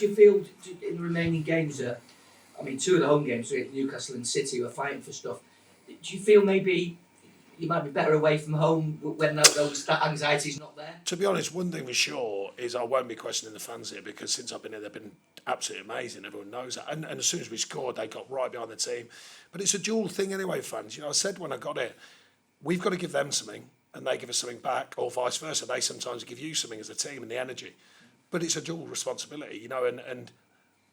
Do you feel in the remaining games that, I mean, 2 of the home games, Newcastle and City, who are fighting for stuff, do you feel maybe you might be better away from home when that anxiety's not there? To be honest, one thing for sure is I won't be questioning the fans here, because since I've been here, they've been absolutely amazing. Everyone knows that. And as soon as we scored, they got right behind the team. But it's a dual thing anyway, fans. You know, I said when I got it, we've got to give them something and they give us something back, or vice versa. They sometimes give you something as a team and the energy. But it's a dual responsibility, you know, and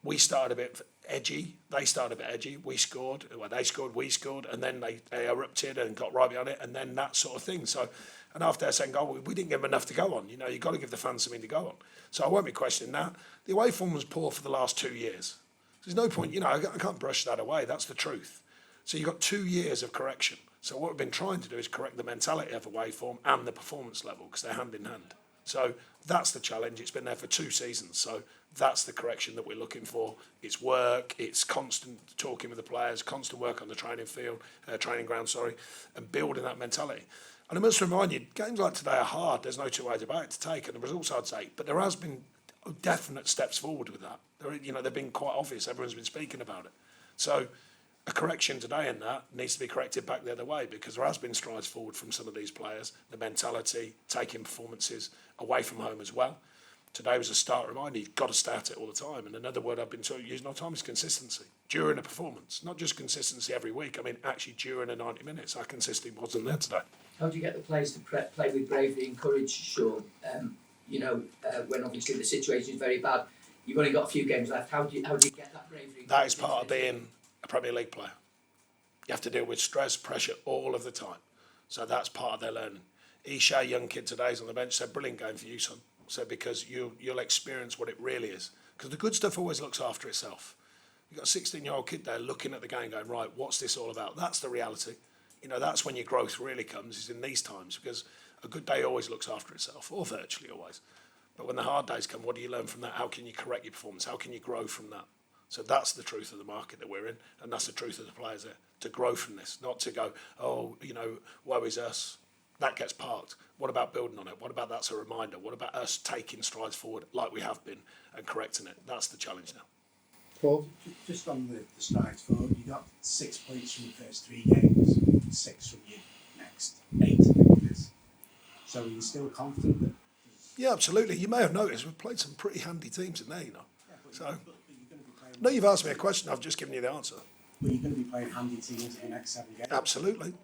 we started a bit edgy. They started a bit edgy. We scored. Well, they scored, we scored, and then they erupted and got right behind it, and then that sort of thing. So, and after their second goal, we didn't give them enough to go on. You know, you've got to give the fans something to go on. So I won't be questioning that. The away form was poor for the last 2 years. There's no point, you know, I can't brush that away. That's the truth. So you've got 2 years of correction. So what we've been trying to do is correct the mentality of away form and the performance level, because they're hand in hand. So that's the challenge. It's been there for 2 seasons. So that's the correction that we're looking for. It's work, it's constant talking with the players, constant work on the training ground, and building that mentality. And I must remind you, games like today are hard. There's no 2 ways about it to take, and the results I'd say. But there has been definite steps forward with that. You know, they've been quite obvious. Everyone's been speaking about it. So a correction today in that needs to be corrected back the other way, because there has been strides forward from some of these players, the mentality, taking performances away from home as well. Today was a start reminder, you've got to start it all the time. And another word I've been using all the time is consistency during a performance, not just consistency every week. I mean, actually during the 90 minutes, that consistency wasn't there today. How do you get the players to play with bravery and courage, Sean? You know, when obviously the situation is very bad, you've only got a few games left. How do you get that bravery? That is part of being a Premier League player. You have to deal with stress, pressure all of the time. So that's part of their learning. Isha, young kid today, is on the bench, said, brilliant game for you, son. So because you'll experience what it really is. Because the good stuff always looks after itself. You've got a 16-year-old kid there looking at the game going, right, what's this all about? That's the reality. You know, that's when your growth really comes, is in these times, because a good day always looks after itself, or virtually always. But when the hard days come, what do you learn from that? How can you correct your performance? How can you grow from that? So that's the truth of the market that we're in, and that's the truth of the players there, to grow from this, not to go, oh, you know, woe is us. That gets parked. What about building on it? What about that's a reminder? What about us taking strides forward like we have been and correcting it? That's the challenge now. Paul? Just on the strides forward, you got 6 points from the first 3 games, 6 from your next 8, I think it is. So are you still confident that? Yeah, absolutely. You may have noticed we've played some pretty handy teams in there, you know. Yeah, but So, you're going to be playing. no, you've asked me a question. I've just given you the answer. But you're going to be playing handy teams in the next 7 games. Absolutely.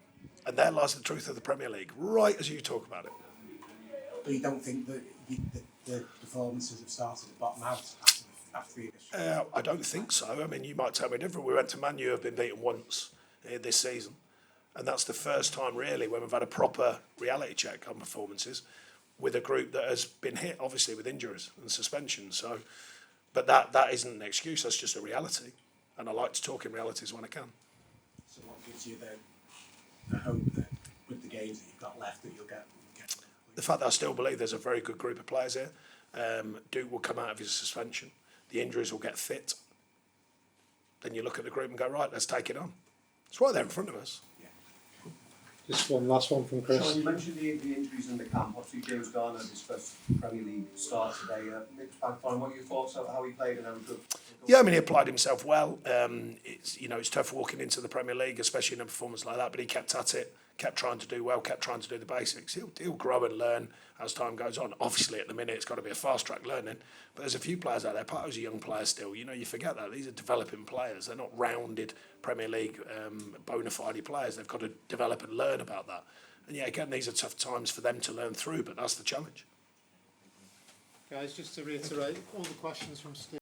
And there lies the truth of the Premier League, right as you talk about it. But you don't think that the performances have started to bottom out after the I don't think so. I mean, you might tell me different. We went to Man U, have been beaten once this season. And that's the first time, really, when we've had a proper reality check on performances with a group that has been hit, obviously, with injuries and suspension. So, but that isn't an excuse. That's just a reality. And I like to talk in realities when I can. So what gives you the hope that with the games that you've got left that you'll get The fact that I still believe there's a very good group of players here. Duke will come out of his suspension. The injuries will get fit. Then you look at the group and go, right, let's take it on. It's right there in front of us. Just one last one from Chris. Sean, you mentioned the injuries in the camp. Obviously, James Garner had his first Premier League start today. McPartland, what are your thoughts on how he played and how good? Yeah, I mean, he applied himself well. It's tough walking into the Premier League, especially in a performance like that, but he kept at it, kept trying to do well, kept trying to do the basics. He'll grow and learn as time goes on. Obviously, at the minute, it's got to be a fast-track learning, but there's a few players out there, part of a young players still, you forget that. These are developing players. They're not rounded Premier League bona fide players. They've got to develop and learn about that. And yeah, again, these are tough times for them to learn through, but that's the challenge. Guys, just to reiterate, all the questions from Steve.